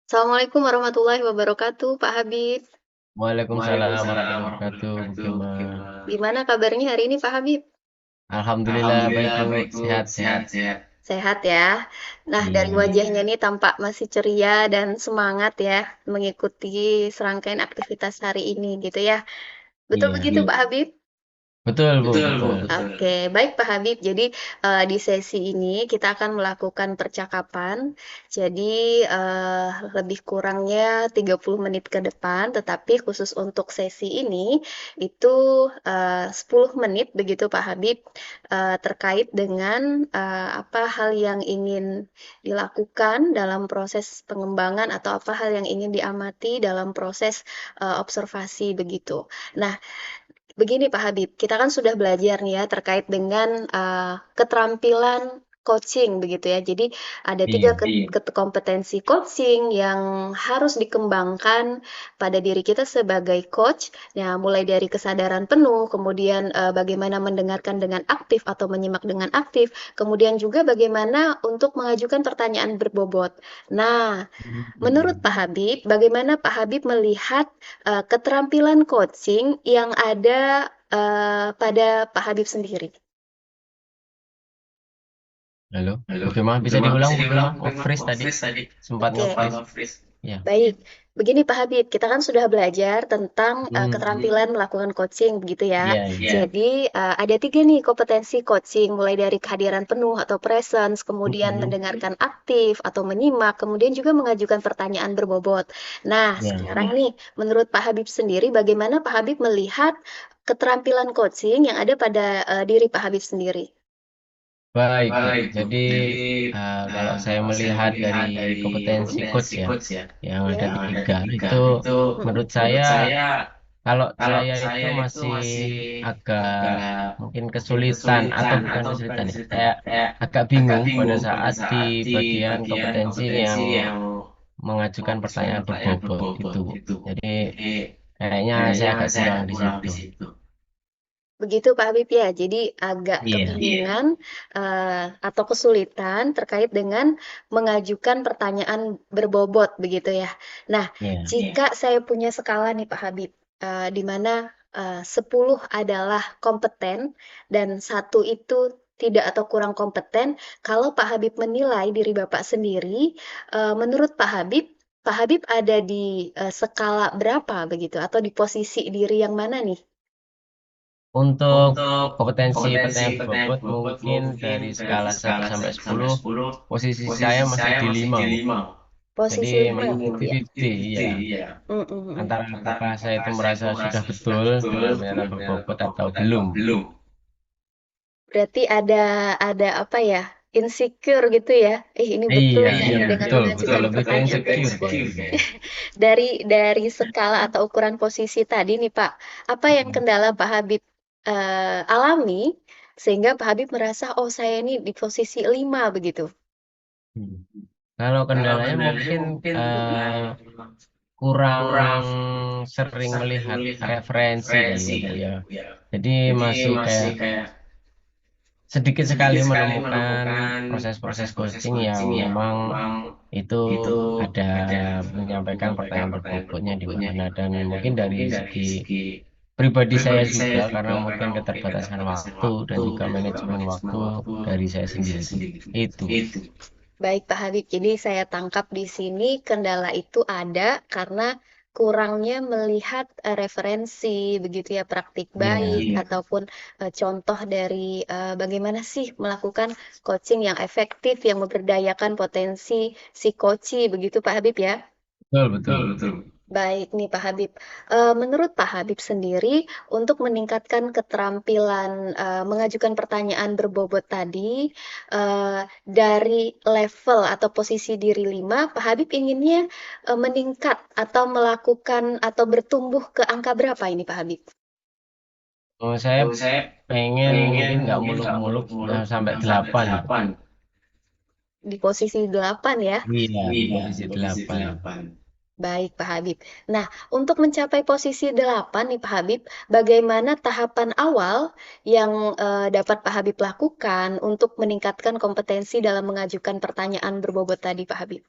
Assalamualaikum warahmatullahi wabarakatuh, Pak Habib. Waalaikumsalam warahmatullahi Waalaikumsalam wabarakatuh, Bu wabarakatuh, Bu Gema. Gema. Gimana kabarnya hari ini, Pak Habib? Alhamdulillah baik, Alhamdulillah Bu. baik, Bu. Sehat-sehat. Sehat-sehat. Sehat ya. Nah, dari Iya, wajahnya nih tampak masih ceria dan semangat ya mengikuti serangkaian aktivitas hari ini gitu ya. Betul iya. begitu, Pak Habib? Betul, Bu, Betul, Bu, betul. betul. Oke, baik Pak Habib. Jadi di sesi ini kita akan melakukan percakapan. Jadi lebih kurangnya 30 menit ke depan, tetapi khusus untuk sesi ini itu 10 menit begitu Pak Habib, terkait dengan apa hal yang ingin dilakukan dalam proses pengembangan atau apa hal yang ingin diamati dalam proses observasi begitu. Nah, begini Pak Habib, kita kan sudah belajar nih ya terkait dengan keterampilan coaching begitu ya. Jadi ada tiga Iya. kompetensi coaching yang harus dikembangkan pada diri kita sebagai coach. Nah, mulai dari kesadaran penuh, kemudian bagaimana mendengarkan dengan aktif atau menyimak dengan aktif, kemudian juga bagaimana untuk mengajukan pertanyaan berbobot. Nah, menurut Hmm. Pak Habib, bagaimana Pak Habib melihat keterampilan coaching yang ada pada Pak Habib sendiri? Halo, Halo, Bu Gema, Bu bisa Gema, diulang, bisa Bu diulang Gema? Bu Gema? Nge-freeze Oh, tadi. freeze tadi. Sempat Oke, sempat nge-freeze. nge-freeze. Iya. Baik. Begini Pak Habib, kita kan sudah belajar tentang Hmm. keterampilan melakukan coaching begitu ya. Iya, iya. Jadi ada tiga nih kompetensi coaching, mulai dari kehadiran penuh atau presence, kemudian Hmm. mendengarkan aktif atau menyimak, kemudian juga mengajukan pertanyaan berbobot. Nah, Iya. sekarang nih, menurut Pak Habib sendiri, bagaimana Pak Habib melihat keterampilan coaching yang ada pada diri Pak Habib sendiri? Baik, Bu. Baik, Bu. Jadi, Jadi kalau saya kalau saya melihat dari melihat dari kompetensi coach kompetensi ya, coach ya, yang ya, ada yang ada tiga, tiga, itu itu menurut menurut saya, saya kalau kalau saya itu saya itu masih masih agak agak mungkin mungkin kesulitan atau kesulitan bukan atau bukan kesulitan ya, kesulitan ya, kayak kayak agak agak bingung pada bingung pada saat di saat di bagian bagian kompetensi kompetensi yang yang mengajukan mengajukan pertanyaan pertanyaan berbobot berbobot itu, Bu. itu. Jadi Jadi kayaknya saya kayaknya agak saya kurang agak di kurang di situ. situ. Begitu Pak Habib ya, jadi agak Iya. kebingungan atau kesulitan terkait dengan mengajukan pertanyaan berbobot begitu ya. Nah, Iya. jika saya punya skala nih Pak Habib, di mana 10 adalah kompeten dan satu itu tidak atau kurang kompeten, kalau Pak Habib menilai diri Bapak sendiri, menurut Pak Habib ada di skala berapa begitu atau di posisi diri yang mana nih? Untuk Untuk kompetensi kompetensi pertanyaan pertanyaan berbobot bobot mungkin mungkin dari dari skala satu skala sampai satu sampai 10, 10, posisi saya posisi masih saya di masih 5, di Bu. 5. Jadi Posisi 5 masih gitu ya? 50-50, ya. 50-50, ya. Antara Antara apakah saya itu apakah saya itu merasa sudah merasa sudah betul betul dengan pernyataan dengan pernyataan berbobot atau berbobot atau belum. belum. Berarti ada apa ya, insecure gitu ya? Ini betul Iya, nggak iya, nih dengan betul, betul. mengajukan Lebih ke pertanyaan insecure berbobot? kayaknya. Dari skala atau ukuran posisi tadi nih Pak, apa yang kendala Pak Habib alami sehingga Pak Habib merasa, "Oh saya ini di posisi 5," begitu? Hmm. Kalau Kalau kendalanya kendalanya mungkin mungkin eh, kurang kurang sering sering melihat melihat referensi kali referensi ya, Bu kali ya. ya, Bu ya. Jadi Jadi masih masih kayak kayak sedikit sekali sedikit sekali menemukan menemukan proses-proses proses-proses coaching yang coaching yang memang memang itu itu ada ada menyampaikan menyampaikan pertanyaan pertanyaan berbobotnya di berbobotnya mana, di dan mana, dan mungkin dari mungkin dari segi segi pribadi saya pribadi saya juga karena juga mungkin karena mungkin keterbatasan keterbatasan waktu dan waktu juga dan juga manajemen manajemen waktu waktu dari saya dari saya sendiri. sendiri. Itu. Itu. Baik Pak Habib, jadi saya tangkap di sini kendala itu ada karena kurangnya melihat referensi, begitu ya, praktik baik, Iya. ataupun contoh dari bagaimana sih melakukan coaching yang efektif, yang memberdayakan potensi si coachee, begitu Pak Habib ya? Betul, Betul, betul. betul. Baik nih Pak Habib, menurut Pak Habib sendiri untuk meningkatkan keterampilan, mengajukan pertanyaan berbobot tadi, dari level atau posisi diri 5, Pak Habib inginnya, meningkat atau melakukan atau bertumbuh ke angka berapa ini Pak Habib? Oh, saya Oh, saya pengen pengen mungkin nggak mungkin nggak muluk-muluk muluk-muluk sampai sampai 8. 8. Di posisi 8 ya? Iya, di Iya, posisi di posisi 8. 8. Baik, Pak Habib. Nah, untuk mencapai posisi 8 nih, Pak Habib, bagaimana tahapan awal yang dapat Pak Habib lakukan untuk meningkatkan kompetensi dalam mengajukan pertanyaan berbobot tadi, Pak Habib?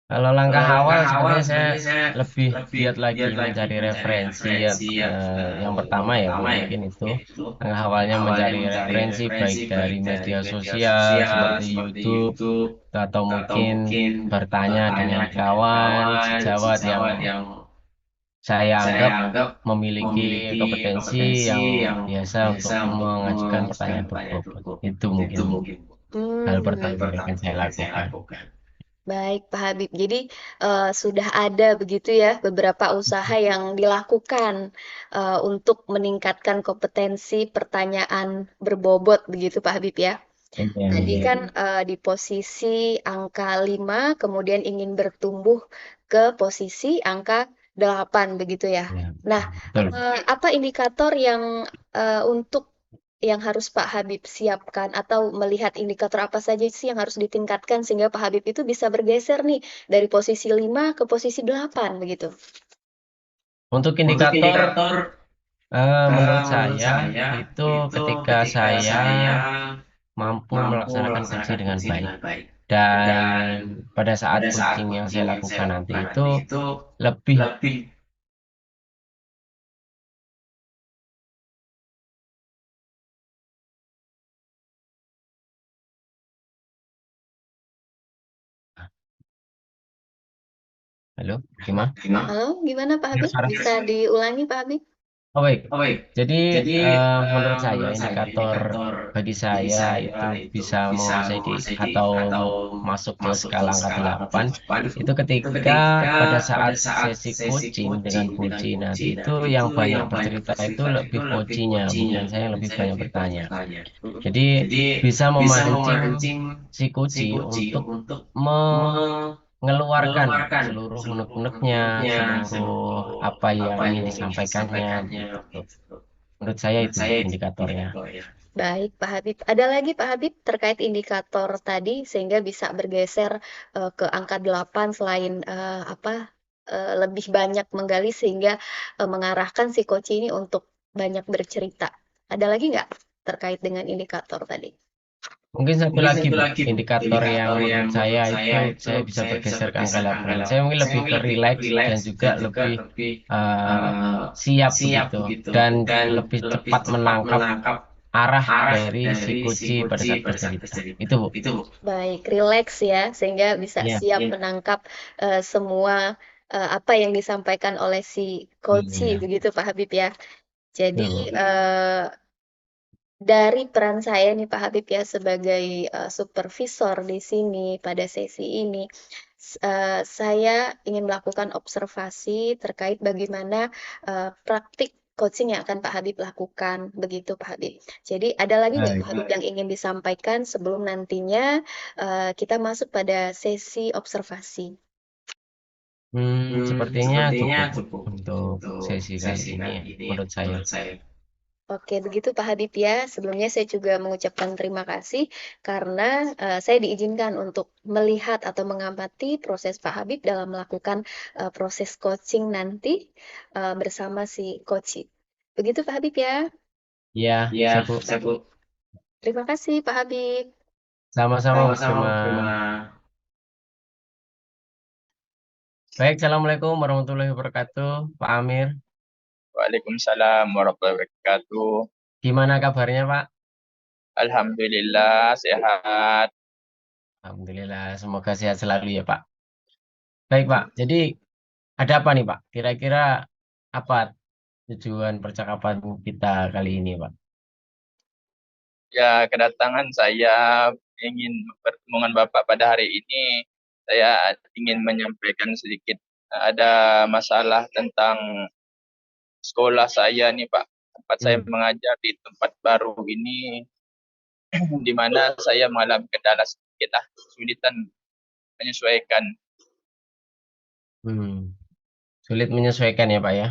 Kalau langkah Kalau awal langkah awal sebenarnya saya sebenarnya saya lebih lebih giat lagi giat lagi mencari mencari referensi ya. referensi ya. Yang Yang pertama ya pertama ya mungkin itu mungkin itu langkah langkah awalnya awalnya mencari mencari referensi baik referensi dari baik dari media media sosial sosial seperti seperti YouTube YouTube atau atau mungkin mungkin bertanya bertanya dengan dengan kawan kawan sejawat yang sejawat yang saya saya anggap anggap memiliki memiliki kompetensi kompetensi yang yang biasa untuk biasa untuk mengajukan mengajukan pertanyaan pertanyaan berbobot. berbobot. Itu Itu mungkin mungkin hal hal pertama yang akan pertama saya yang akan saya lakukan. lakukan. Baik, Pak Habib. Jadi sudah ada begitu ya beberapa usaha yang dilakukan untuk meningkatkan kompetensi pertanyaan berbobot begitu, Pak Habib ya. Iya, Tadi iya. kan di posisi angka 5, kemudian ingin bertumbuh ke posisi angka 8 begitu ya. Iya, Nah, betul. apa indikator yang untuk yang harus Pak Habib siapkan atau melihat indikator apa saja sih yang harus ditingkatkan sehingga Pak Habib itu bisa bergeser nih dari posisi 5 ke posisi 8 begitu. Untuk Untuk indikator, indikator, menurut menurut saya saya itu itu ketika ketika saya saya mampu mampu melaksanakan coaching melaksanakan dengan coaching baik. dengan baik Dan dan pada saat pada saat coaching yang saya coaching yang lakukan saya nanti lakukan itu nanti itu lebih, lebih halo, gimana? gimana? Halo, gimana Pak Dengar Habib? suara? Bisa diulangi Pak Habib? Oh baik. Oh baik. Jadi Jadi menurut saya menurut saya indikator indikator bagi bagi saya saya itu itu bisa bisa menguasai di menguasai di atau atau masuk ke masuk ke skala angka skala angka 8 8 itu itu ketika ketika pada pada saat saat sesi sesi coaching dengan coaching dengan coaching nanti coaching itu nanti yang itu banyak yang banyak bercerita itu bercerita itu lebih lebih coachingnya, coachingnya, bukan saya yang bukan lebih saya banyak lebih banyak bertanya. tanya. Mm. Jadi Jadi bisa bisa memancing memancing si si coach coaching untuk untuk mengeluarkan mengeluarkan seluruh seluruh unek-uneknya, unek-uneknya, seluruh seluruh apa yang apa ingin yang ingin disampaikannya disampaikannya begitu. begitu. Menurut saya Menurut itu saya itu indikatornya. indikatornya. Baik, Pak Habib. Ada lagi Pak Habib terkait indikator tadi sehingga bisa bergeser ke angka 8 selain lebih banyak menggali sehingga mengarahkan si coach ini untuk banyak bercerita. Ada lagi nggak terkait dengan indikator tadi? Mungkin satu Mungkin lagi, satu Bu, lagi Bu, indikator yang indikator menurut yang saya menurut itu saya itu saya bisa saya bisa bergeser ke angka bergeser ke angka 8. Saya 8. mungkin Saya lebih mungkin ke lebih relax dan relax juga dan juga lebih lebih eh, eh, siap siap begitu begitu dan dan lebih lebih cepat cepat menangkap menangkap arah arah dari si dari si kunci pada kunci saat pada saat bercerita. bercerita. Itu, Bu. Itu Bu. Baik, rileks ya sehingga bisa Iya. siap menangkap semua apa yang disampaikan oleh si coach Iya. begitu Pak Habib ya. Jadi Betul, Bu. dari peran saya nih Pak Habib ya sebagai supervisor di sini pada sesi ini, saya ingin melakukan observasi terkait bagaimana praktik coaching yang akan Pak Habib lakukan, begitu Pak Habib. Jadi ada lagi nggak Pak Baik. Habib yang ingin disampaikan sebelum nantinya kita masuk pada sesi observasi? Sepertinya Sepertinya cukup, Bu, cukup untuk untuk sesi kali sesi ini kali ya, ini menurut saya. menurut saya. Oke, begitu Pak Habib ya. Sebelumnya saya juga mengucapkan terima kasih karena saya diizinkan untuk melihat atau mengamati proses Pak Habib dalam melakukan proses coaching nanti bersama si coach. Begitu Pak Habib ya. Iya, Iya, siap, Bu. saya Bu. Terima kasih Pak Habib. Sama-sama, Bu Sama-sama Prima. Bu Prima. Baik, Assalamualaikum warahmatullahi wabarakatuh, Pak Amir. Waalaikumsalam warahmatullahi wabarakatuh. Gimana kabarnya, Pak? Alhamdulillah sehat. Alhamdulillah, semoga sehat selalu ya, Pak. Baik, Pak. Jadi ada apa nih, Pak? Kira-kira apa tujuan percakapan kita kali ini, Pak? Ya, kedatangan saya ingin bertemu dengan Bapak pada hari ini. Saya ingin menyampaikan sedikit ada masalah tentang sekolah saya nih, Pak. Tempat saya Hmm, mengajar di tempat baru ini di mana saya mengalami kendala sedikit lah, kesulitan menyesuaikan. hmm. Sulit menyesuaikan ya, Pak ya.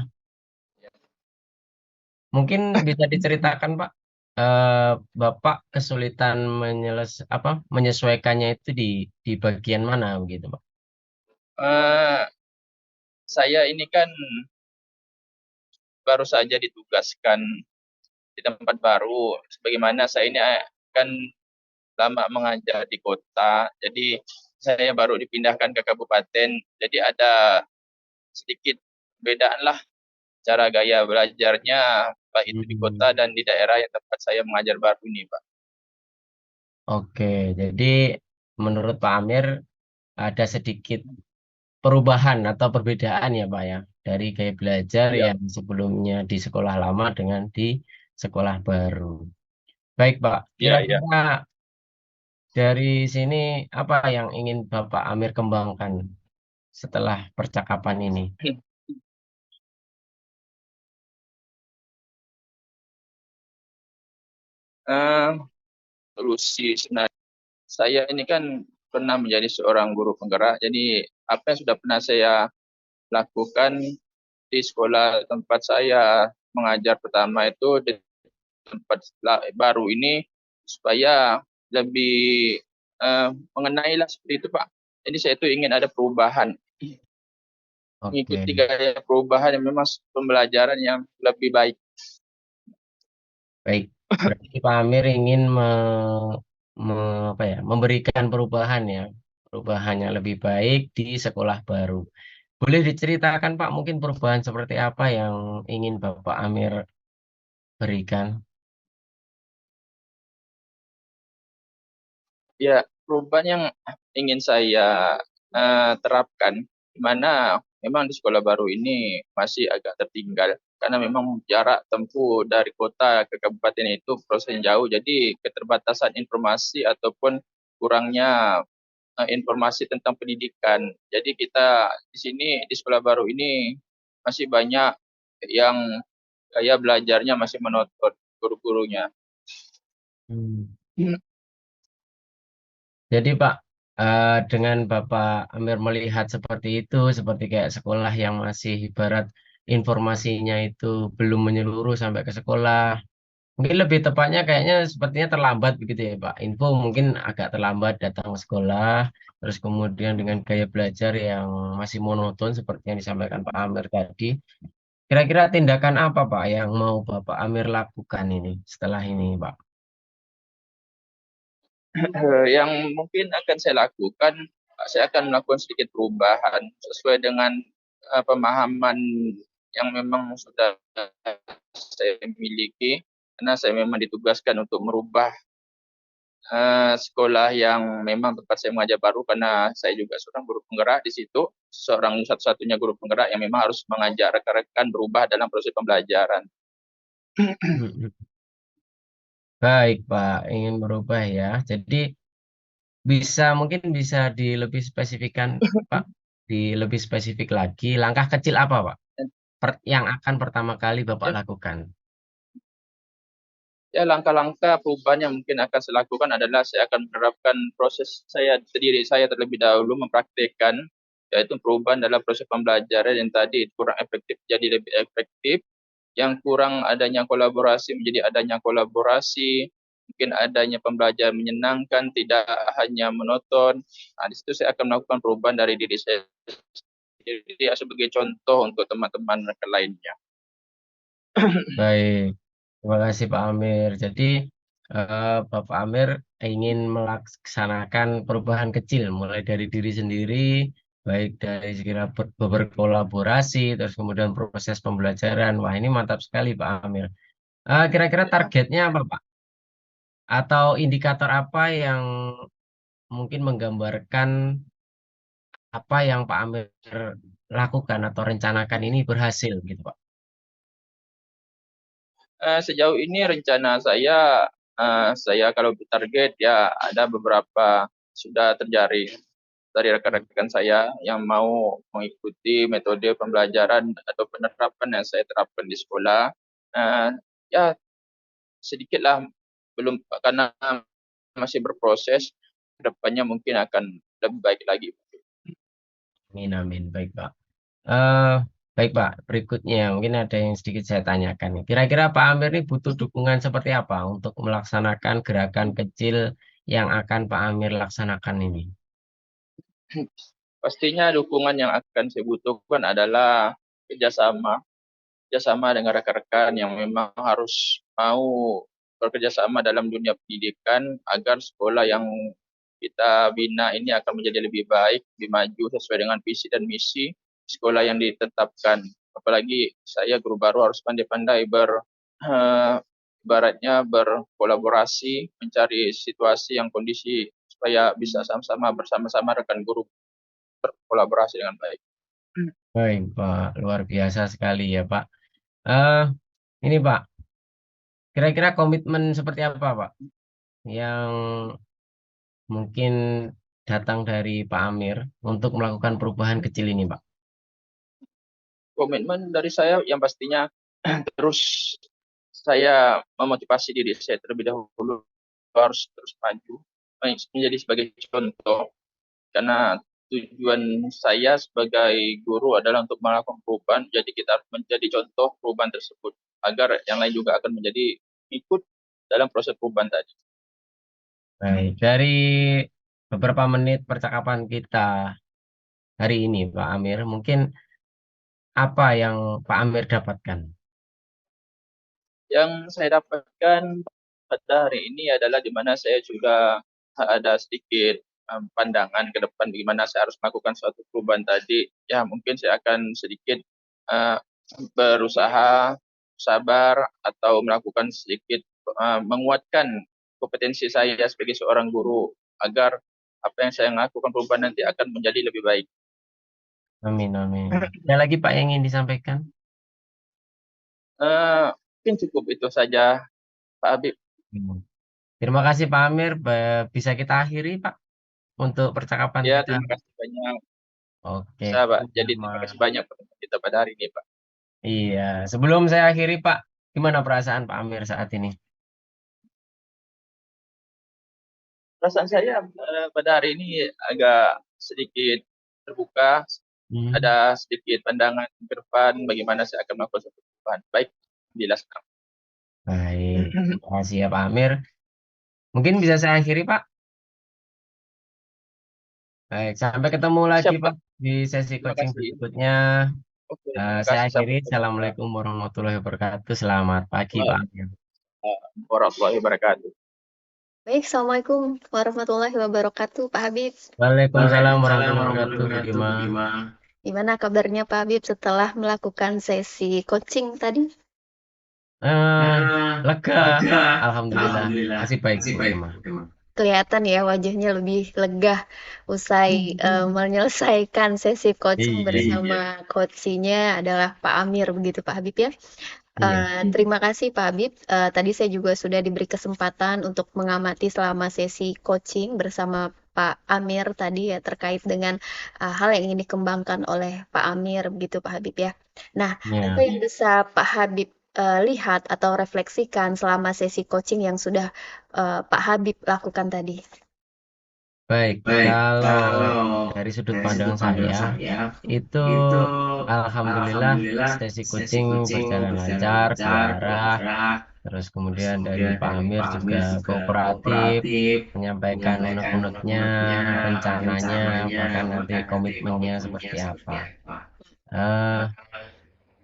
Mungkin bisa diceritakan, Pak. Bapak kesulitan menyesuaikannya itu di bagian mana begitu, Pak? Eh, saya ini kan baru saja ditugaskan di tempat baru. Sebagaimana saya ini kan lama mengajar di kota, jadi saya baru dipindahkan ke kabupaten, jadi ada sedikit perbedaan lah cara gaya belajarnya, baik itu di kota Hmm, dan di daerah yang tempat saya mengajar baru ini, Pak. oke, jadi menurut Pak Amir ada sedikit perubahan atau perbedaan ya Pak ya dari gaya belajar Iya, yang sebelumnya di sekolah lama dengan di sekolah baru. Baik Pak, iya, iya. kira-kira dari sini apa yang ingin Bapak Amir kembangkan setelah percakapan ini? Eh, Solusi sebenarnya saya ini kan pernah menjadi seorang guru penggerak, jadi apa yang sudah pernah saya lakukan di sekolah tempat saya mengajar pertama itu di tempat baru ini supaya lebih mengenai lah seperti itu Pak. Jadi saya itu ingin ada perubahan, Oke, mengikuti gaya perubahan yang memang pembelajaran yang lebih baik. baik. Berarti Pak Amir ingin apa ya, memberikan perubahan ya, perubahan yang lebih baik di sekolah baru. Boleh diceritakan Pak, mungkin perubahan seperti apa yang ingin Bapak Amir berikan? Ya, perubahan yang ingin saya terapkan, di mana memang di sekolah baru ini masih agak tertinggal karena memang jarak tempuh dari kota ke kabupaten itu prosesnya jauh, jadi keterbatasan informasi ataupun kurangnya informasi tentang pendidikan. Jadi kita di sini di sekolah baru ini masih banyak yang gaya belajarnya masih monoton guru-gurunya. Hmm. Jadi Pak, dengan Bapak Amir melihat seperti itu, seperti kayak sekolah yang masih ibarat informasinya itu belum menyeluruh sampai ke sekolah, mungkin lebih tepatnya kayaknya sepertinya terlambat begitu ya Pak. Info mungkin agak terlambat datang ke sekolah, terus kemudian dengan gaya belajar yang masih monoton seperti yang disampaikan Pak Amir tadi. Kira-kira tindakan apa Pak yang mau Bapak Amir lakukan ini setelah ini Pak? Yang mungkin akan saya lakukan, saya akan melakukan sedikit perubahan sesuai dengan pemahaman yang memang sudah saya miliki, karena saya memang ditugaskan untuk merubah sekolah yang memang tempat saya mengajar baru, karena saya juga seorang guru penggerak di situ, seorang satu-satunya guru penggerak yang memang harus mengajak rekan-rekan berubah dalam proses pembelajaran. Baik Pak, ingin merubah ya. Jadi mungkin bisa lebih spesifikkan Pak, lebih spesifik lagi. Langkah kecil apa Pak? Yang akan pertama kali Bapak Ya, lakukan. ya, langkah-langkah perubahan yang mungkin akan saya lakukan adalah saya akan menerapkan proses saya sendiri, saya terlebih dahulu mempraktikkan, yaitu perubahan dalam proses pembelajaran yang tadi kurang efektif jadi lebih efektif, yang kurang adanya kolaborasi menjadi adanya kolaborasi, mungkin adanya pembelajaran menyenangkan, tidak hanya monoton. Nah, di situ saya akan melakukan perubahan dari diri saya sendiri sebagai contoh untuk teman-teman lainnya. Baik, terima kasih Pak Amir. Jadi Bapak Amir ingin melaksanakan perubahan kecil, mulai dari diri sendiri, baik dari sekira berkolaborasi, terus kemudian proses pembelajaran. Wah, ini mantap sekali Pak Amir. Kira-kira Ya, targetnya apa Pak? Atau indikator apa yang mungkin menggambarkan apa yang Pak Amir lakukan atau rencanakan ini berhasil gitu Pak? sejauh ini rencana saya kalau target ya ada beberapa sudah terjadi dari rekan-rekan saya yang mau mengikuti metode pembelajaran atau penerapan yang saya terapkan di sekolah. Eh, ya sedikitlah belum karena masih berproses, kedepannya mungkin akan lebih baik lagi. Amin, amin. Baik Pak. Eh, Baik Pak, berikutnya mungkin ada yang sedikit saya tanyakan. Kira-kira Pak Amir ini butuh dukungan seperti apa untuk melaksanakan gerakan kecil yang akan Pak Amir laksanakan ini? Pastinya dukungan yang akan saya butuhkan adalah kerjasama, kerjasama dengan rekan-rekan yang memang harus mau bekerja sama dalam dunia pendidikan agar sekolah yang kita bina ini akan menjadi lebih baik, lebih maju sesuai dengan visi dan misi sekolah yang ditetapkan. Apalagi saya guru baru harus pandai-pandai ibaratnya berkolaborasi, mencari situasi yang kondisi supaya bisa sama-sama bersama-sama rekan guru berkolaborasi dengan baik. Baik, Pak. Luar biasa sekali ya, Pak. Eh, ini, Pak. Kira-kira komitmen seperti apa, Pak? Yang mungkin datang dari Pak Amir untuk melakukan perubahan kecil ini, Pak. Komitmen dari saya yang pastinya terus saya memotivasi diri saya terlebih dahulu harus terus maju, menjadi sebagai contoh, karena tujuan saya sebagai guru adalah untuk melakukan perubahan, jadi kita harus menjadi contoh perubahan tersebut, agar yang lain juga akan menjadi ikut dalam proses perubahan tadi. Baik, dari beberapa menit percakapan kita hari ini, Pak Amir, mungkin apa yang Pak Amir dapatkan? Yang saya dapatkan pada hari ini adalah di mana saya juga ada sedikit pandangan ke depan bagaimana saya harus melakukan suatu perubahan tadi. Ya, mungkin saya akan sedikit uh, berusaha sabar atau melakukan sedikit menguatkan kompetensi saya sebagai seorang guru agar apa yang saya lakukan perubahan nanti akan menjadi lebih baik. Amin, amin. Ada lagi, Pak, yang ingin disampaikan? Mungkin cukup itu saja, Pak Habib. Terima kasih, Pak Amir. Bisa kita akhiri, Pak, untuk percakapan Ya, kita. terima kasih banyak. Oke, Bisa, Pak. Jadi terima kasih banyak pertemuan kita pada hari ini, Pak. iya. Sebelum saya akhiri, Pak, gimana perasaan Pak Amir saat ini? Perasaan saya pada hari ini agak sedikit terbuka, ada sedikit pandangan ke depan bagaimana saya akan melakukan suatu perubahan. Baik, dijelaskan. Baik, terima kasih ya Pak Amir. Mungkin bisa saya akhiri, Pak. Baik, sampai ketemu lagi, Siap, Pak, Pak. di sesi Terima coaching kasih. berikutnya. Oke, terima Saya kasih. akhiri. Sampai jumpa. Assalamualaikum warahmatullahi wabarakatuh. Selamat pagi, Pak Amir. Warahmatullahi wabarakatuh. Baik, Assalamualaikum warahmatullahi wabarakatuh, Pak Habib. Waalaikumsalam warahmatullahi wabarakatuh, Bu Dima. Gimana kabarnya Pak Habib setelah melakukan sesi coaching tadi? Lega, Alhamdulillah. Masih baik, Bu Dima. Kelihatan ya wajahnya lebih lega usai menyelesaikan sesi coaching Iya. bersama coachnya adalah Pak Amir, begitu Pak Habib ya. Iya. Terima kasih Pak Habib. Tadi saya juga sudah diberi kesempatan untuk mengamati selama sesi coaching bersama Pak Amir tadi ya terkait dengan hal yang ingin dikembangkan oleh Pak Amir, begitu Pak Habib ya. Nah, Iya. apa yang bisa Pak Habib lihat atau refleksikan selama sesi coaching yang sudah Pak Habib lakukan tadi? Baik, kalau dari sudut pandang saya, itu alhamdulillah sesi coaching berjalan lancar, dua arah. Terus kemudian dari Pak Amir juga kooperatif, menyampaikan unek-uneknya, rencananya, bahkan nanti komitmennya seperti apa.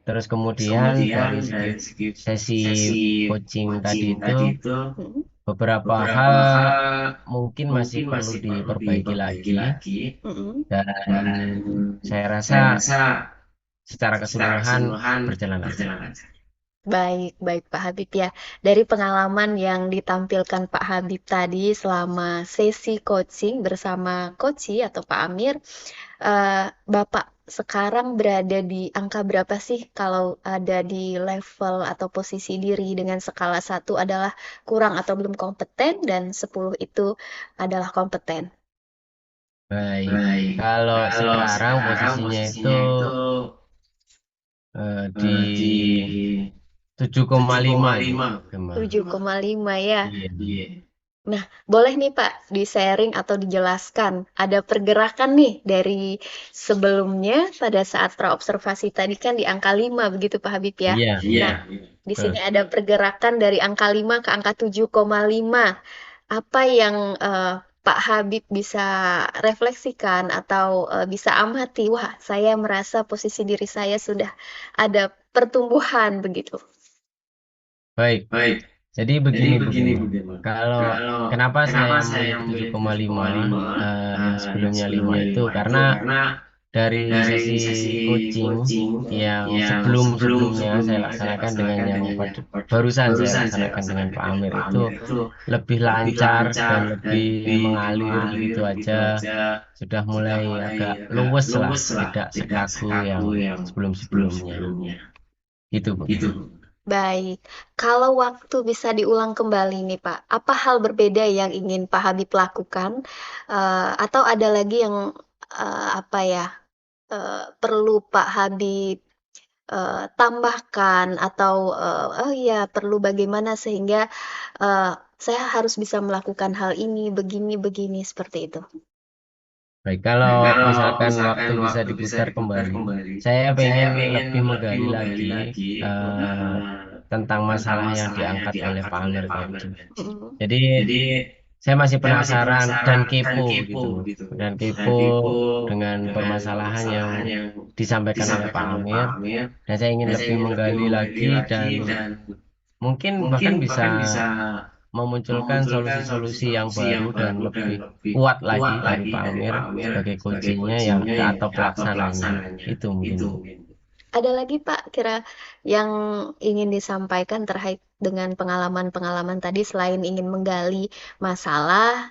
Terus kemudian dari segi sesi coaching tadi itu beberapa hal mungkin masih perlu diperbaiki lagi, dan saya rasa secara keseluruhan berjalan lancar. Baik, baik Pak Habib ya. Dari pengalaman yang ditampilkan Pak Habib tadi selama sesi coaching bersama coachi atau Pak Amir, Bapak sekarang berada di angka berapa sih kalau ada di level atau posisi diri dengan skala 1 adalah kurang atau belum kompeten dan 10 itu adalah kompeten? Baik, kalau sekarang posisinya itu di 7,5 7,5 ya. Iya. Nah, boleh nih Pak di-sharing atau dijelaskan ada pergerakan nih dari sebelumnya pada saat praobservasi tadi kan di angka 5 begitu Pak Habib ya. Iya. Nah, di sini ada pergerakan dari angka 5 ke angka 7,5. Apa yang Pak Habib bisa refleksikan atau bisa amati, wah saya merasa posisi diri saya sudah ada pertumbuhan begitu. Baik. Jadi begini begini. Kalau kenapa saya memilih 7,5 yang sebelumnya 5 itu karena dari sesi coaching yang sebelum-sebelumnya saya laksanakan dengan yang barusan saya laksanakan dengan Pak Amir itu lebih lancar dan lebih mengalir begitu aja. Sudah mulai agak luwes lah, tidak sekaku yang sebelum-sebelumnya. Gitu, Bu. Baik, kalau waktu bisa diulang kembali nih Pak, apa hal berbeda yang ingin Pak Habib lakukan? Atau ada lagi yang apa ya perlu Pak Habib tambahkan atau oh iya perlu bagaimana sehingga saya harus bisa melakukan hal ini begini seperti itu. Baik, kalau misalkan waktu bisa diputar kembali, saya pengen lebih menggali lagi eh, tentang masalah yang diangkat oleh Pak Amir tadi. Mm. Jadi saya masih penasaran dan kepo gitu, dan kepo dengan permasalahan yang disampaikan oleh Pak Amir, dan saya ingin lebih menggali lagi dan mungkin bahkan bisa memunculkan solusi-solusi yang baru dan lebih kuat lagi dari Pak Amir sebagai coachingnya yang atau pelaksananya. Itu mungkin, Bu. Ada lagi Pak kira yang ingin disampaikan terkait dengan pengalaman-pengalaman tadi selain ingin menggali masalah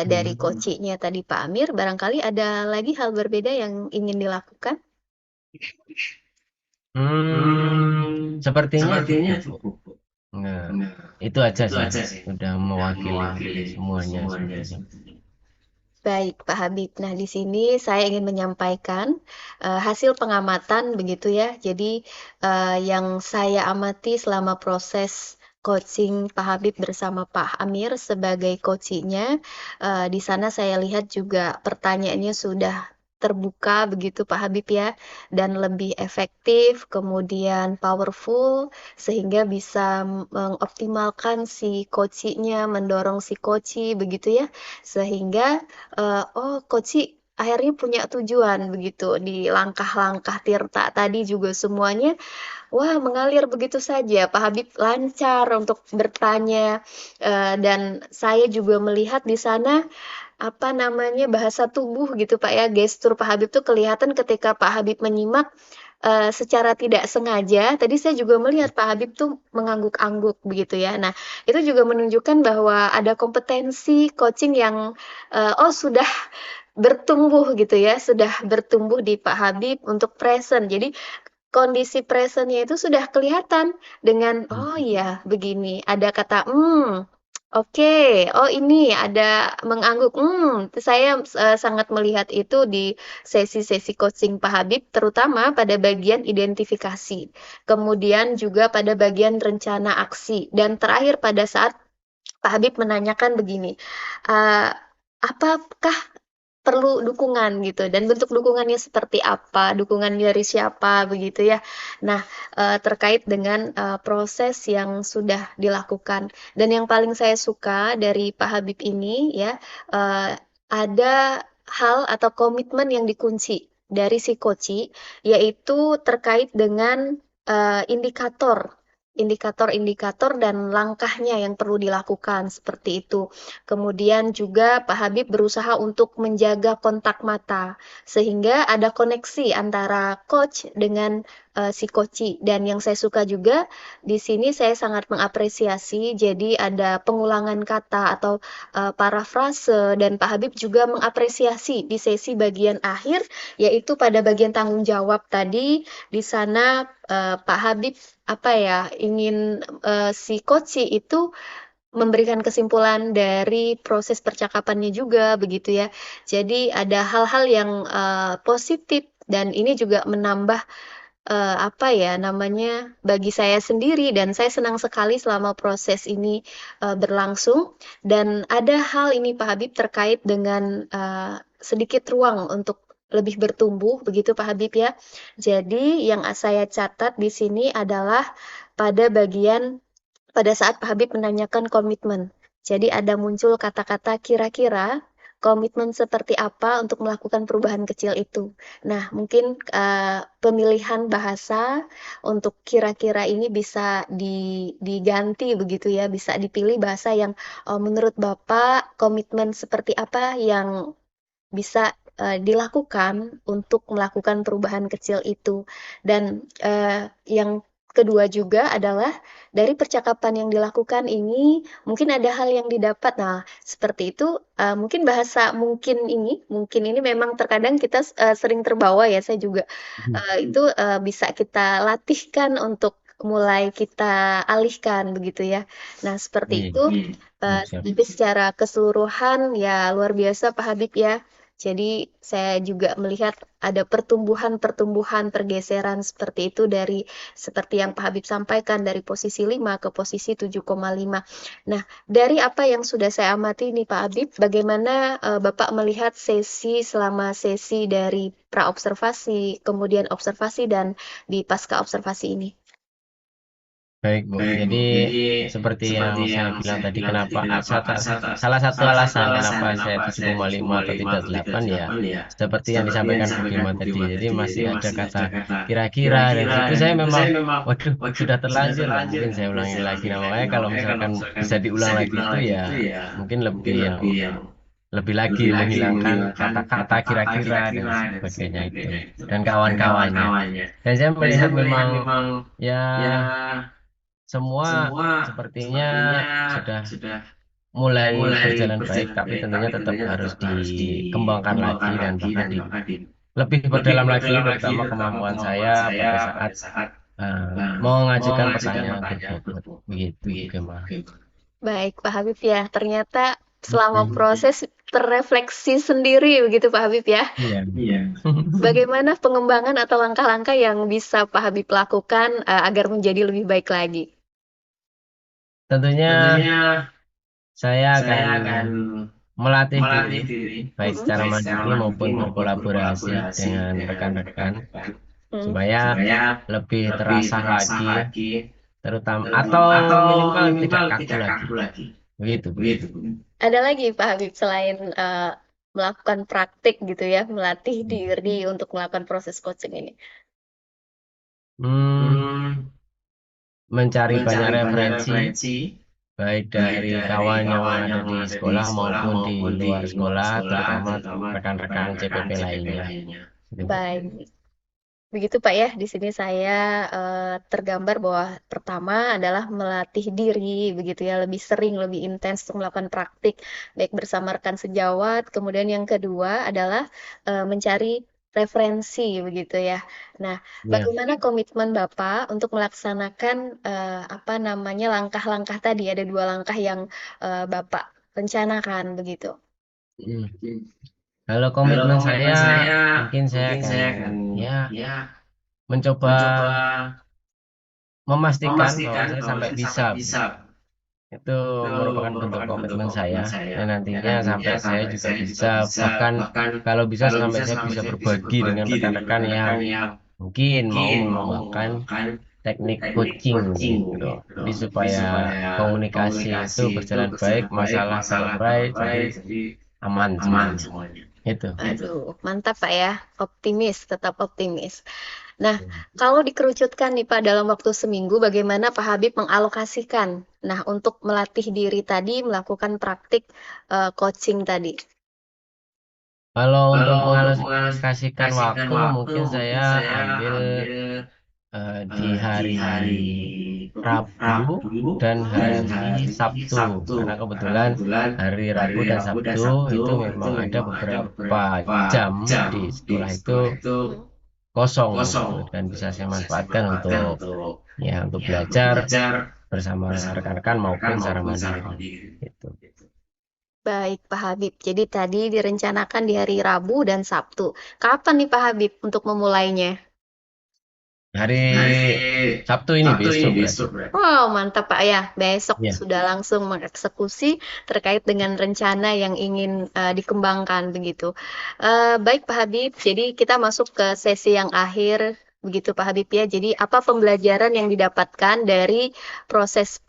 dari Hmm. coachingnya tadi Pak Amir, barangkali ada lagi hal berbeda yang ingin dilakukan? Sepertinya cukup, Bu. Nah, itu aja sih. Sudah mewakili semuanya sepertinya. Baik, Pak Habib. Nah, di sini saya ingin menyampaikan hasil pengamatan begitu ya. Jadi, yang saya amati selama proses coaching Pak Habib bersama Pak Amir sebagai coachingnya, di sana saya lihat juga pertanyaannya sudah terbuka begitu Pak Habib ya, dan lebih efektif, kemudian powerful, sehingga bisa mengoptimalkan si coachingnya, mendorong si coachee begitu ya, sehingga oh Koci akhirnya punya tujuan begitu di langkah-langkah Tirta tadi juga semuanya wah mengalir begitu saja. Pak Habib lancar untuk bertanya dan saya juga melihat di sana apa namanya bahasa tubuh gitu Pak ya, gestur Pak Habib tuh kelihatan ketika Pak Habib menyimak secara tidak sengaja. Tadi saya juga melihat Pak Habib tuh mengangguk-angguk begitu ya. Nah, itu juga menunjukkan bahwa ada kompetensi coaching yang oh sudah bertumbuh gitu ya, sudah bertumbuh di Pak Habib untuk present. Jadi kondisi present-nya itu sudah kelihatan dengan, oh iya begini, ada kata, oke, oh ini ada mengangguk, saya sangat melihat itu di sesi-sesi coaching Pak Habib, terutama pada bagian identifikasi, kemudian juga pada bagian rencana aksi, dan terakhir pada saat Pak Habib menanyakan begini, eee, apakah perlu dukungan gitu dan bentuk dukungannya seperti apa, dukungan dari siapa begitu ya. Nah, terkait dengan, proses yang sudah dilakukan dan yang paling saya suka dari Pak Habib ini ya, ada hal atau komitmen yang dikunci dari si coachee, yaitu terkait dengan, indikator indikator-indikator dan langkahnya yang perlu dilakukan, seperti itu. Kemudian juga Pak Habib berusaha untuk menjaga kontak mata, sehingga ada koneksi antara coach dengan si coachee. Dan yang saya suka juga di sini saya sangat mengapresiasi, jadi ada pengulangan kata atau parafrase dan Pak Habib juga mengapresiasi di sesi bagian akhir, yaitu pada bagian tanggung jawab tadi, di sana Pak Habib apa ya ingin si coachee itu memberikan kesimpulan dari proses percakapannya juga begitu ya. Jadi ada hal-hal yang positif dan ini juga menambah apa ya namanya bagi saya sendiri dan saya senang sekali selama proses ini berlangsung dan ada hal ini Pak Habib terkait dengan sedikit ruang untuk lebih bertumbuh begitu Pak Habib ya. Jadi yang saya catat di sini adalah pada bagian pada saat Pak Habib menanyakan komitmen. Jadi ada muncul kata-kata kira-kira komitmen seperti apa untuk melakukan perubahan kecil itu. Nah, mungkin pemilihan bahasa untuk kira-kira ini bisa diganti begitu ya, bisa dipilih bahasa yang menurut Bapak komitmen seperti apa yang bisa dilakukan untuk melakukan perubahan kecil itu. Dan yang kedua juga adalah dari percakapan yang dilakukan ini mungkin ada hal yang didapat. Nah, seperti itu mungkin bahasa mungkin ini memang terkadang kita sering terbawa ya. Saya juga itu bisa kita latihkan untuk mulai kita alihkan begitu ya. Nah, seperti Iya, itu. siap. Tapi secara keseluruhan ya luar biasa Pak Habib ya. Jadi saya juga melihat ada pertumbuhan-pertumbuhan pergeseran seperti itu dari seperti yang Pak Habib sampaikan dari posisi 5 ke posisi 7,5. Nah, dari apa yang sudah saya amati nih Pak Habib, bagaimana Bapak melihat selama sesi dari praobservasi, kemudian observasi dan di pasca observasi ini? Baik, Bu. Jadi seperti yang saya bilang tadi, salah satu alasan kenapa saya 7,5 atau tidak 8 ya, seperti yang disampaikan Bu Gema tadi. Jadi masih ada kata kira-kira dan situ saya memang, waduh, sudah terlanjur lah. Mungkin saya ulangi lagi. Nah, makanya kalau misalkan bisa diulang lagi itu ya mungkin lebih lagi menghilangkan kata-kata kira-kira dan sebagainya itu dan kawan-kawannya. Dan saya melihat memang ya semua sepertinya sudah mulai berjalan baik, tapi tentunya tetap harus dikembangkan lagi dan bahkan lebih berdalam lagi, terutama kemampuan saya pada saat mengajukan pertanyaan berbobot. Begitu, Gemma. Baik, Pak Habib ya. Ternyata selama proses terrefleksi sendiri begitu Pak Habib ya. Iya. Bagaimana pengembangan atau langkah-langkah yang bisa Pak Habib lakukan agar menjadi lebih baik lagi? Tentunya saya akan melatih diri, baik secara mandiri maupun berkolaborasi dengan rekan-rekan, supaya lebih terasa lagi ya, terutama atau minimal tidak kaku lagi. Begitu. Ada lagi Pak Habib selain melakukan praktik gitu ya, melatih diri untuk melakukan proses coaching ini. Mencari banyak referensi, baik dari kawan yang ada di sekolah maupun di luar sekolah, terutama rekan-rekan CPP lainnya. Baik. Begitu Pak ya, di sini saya tergambar bahwa pertama adalah melatih diri, begitu ya, lebih sering, lebih intens untuk melakukan praktik, baik bersama rekan sejawat. Kemudian yang kedua adalah mencari referensi, begitu ya. Nah, Ya. bagaimana komitmen Bapak untuk melaksanakan apa namanya langkah-langkah tadi? Ada 2 langkah yang Bapak rencanakan, begitu. Kalau komitmen saya, mungkin saya akan ya mencoba memastikan bahwa saya sampai bisa. Itu merupakan bentuk komitmen saya. Dan nantinya sampai saya juga bisa, bahkan kalau bisa sampai saya bisa berbagi dengan rekan-rekan yang mungkin mau mengembangkan teknik coaching gitu. Jadi supaya komunikasi itu berjalan baik, masalah terurai, jadi aman semuanya. Itu. Aduh, mantap Pak ya. Optimis, tetap optimis. Nah, kalau dikerucutkan nih Pak dalam waktu seminggu, bagaimana Pak Habib mengalokasikan? Nah, untuk melatih diri tadi, melakukan praktik coaching tadi. Kalau untuk mengalokasikan waktu, mungkin saya ambil di hari Rabu dan hari Sabtu, karena kebetulan hari Rabu dan Sabtu itu memang ada beberapa jam di sekolah itu kosong gitu, dan bisa saya manfaatkan untuk belajar bersama rekan-rekan maupun secara mandiri gitu. Baik Pak Habib, jadi tadi direncanakan di hari Rabu dan Sabtu. Kapan nih Pak Habib untuk memulainya? Hari Sabtu ini besok. Wow, mantap Pak ya. Besok Ya. sudah langsung mengeksekusi terkait dengan rencana yang ingin dikembangkan begitu. Baik Pak Habib, jadi kita masuk ke sesi yang akhir begitu Pak Habib ya. Jadi apa pembelajaran yang didapatkan dari proses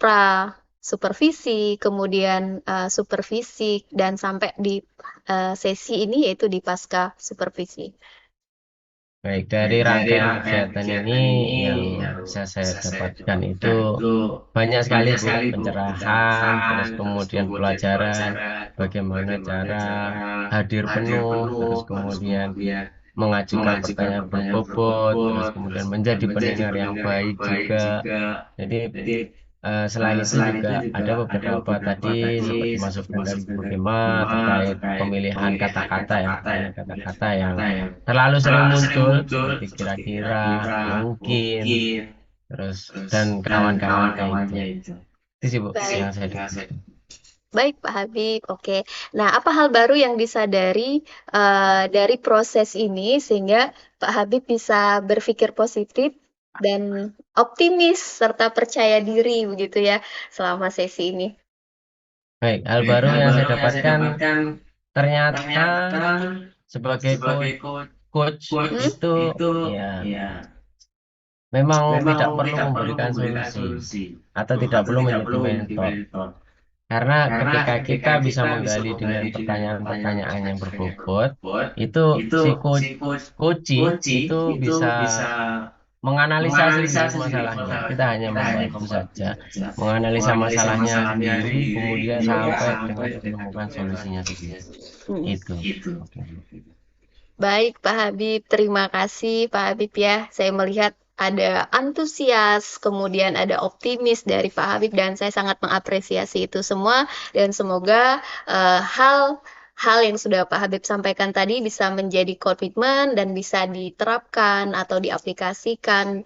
supervisi, kemudian supervisi, dan sampai di sesi ini yaitu di pasca supervisi. Baik, dari rangkaian kegiatan ini yang bisa saya dapatkan itu banyak sekali, Bu. Pencerahan, terus kemudian pelajaran, bagaimana cara hadir penuh, terus kemudian mengajukan pertanyaan berbobot, terus kemudian menjadi pendengar yang baik juga. Jadi selain itu juga ada beberapa tadi seperti masukan dari Bu Gema terkait pemilihan kata-kata ya, pemilihan kata-kata yang terlalu sering muncul seperti kira-kira, mungkin, terus dan kawan-kawannya itu. Itu sih Bu yang saya dapatkan. Baik, Pak Habib. Oke. Nah, apa hal baru yang disadari dari proses ini sehingga Pak Habib bisa berpikir positif dan optimis serta percaya diri begitu ya selama sesi ini? Baik, hal baru yang saya dapatkan ternyata sebagai coach itu ya memang tidak perlu memberikan solusi atau tidak perlu menjadi mentor. Karena ketika kita bisa menggali dengan pertanyaan-pertanyaan yang berbobot, itu si coaching itu bisa menganalisa sendiri masalahnya. Kita hanya membantu saja menganalisa masalahnya sendiri, kemudian sampai dengan menemukan solusinya sendiri. Hmm. Itu. Oke. Baik, Pak Habib. Terima kasih, Pak Habib ya. Saya melihat ada antusias, kemudian ada optimis dari Pak Habib, dan saya sangat mengapresiasi itu semua. Dan semoga hal yang sudah Pak Habib sampaikan tadi bisa menjadi komitmen dan bisa diterapkan atau diaplikasikan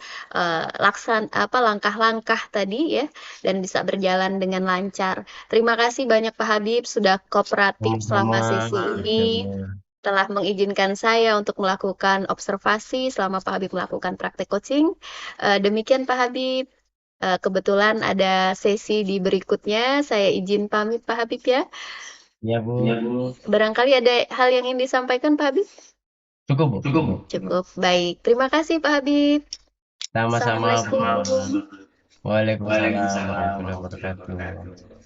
langkah-langkah tadi ya, dan bisa berjalan dengan lancar. Terima kasih banyak Pak Habib sudah kooperatif selama Sama-sama, sesi Bu ini, Gema. telah mengizinkan saya untuk melakukan observasi selama Pak Habib melakukan praktek coaching. Demikian Pak Habib. Kebetulan ada sesi di berikutnya. Saya izin pamit Pak Habib ya. Ya, Bu. Barangkali ada hal yang ingin disampaikan Pak Habib? Cukup, Bu. Cukup. Baik. Terima kasih Pak Habib. Sama-sama, Bu. Assalamualaikum. Waalaikumsalam warahmatullahi wabarakatuh.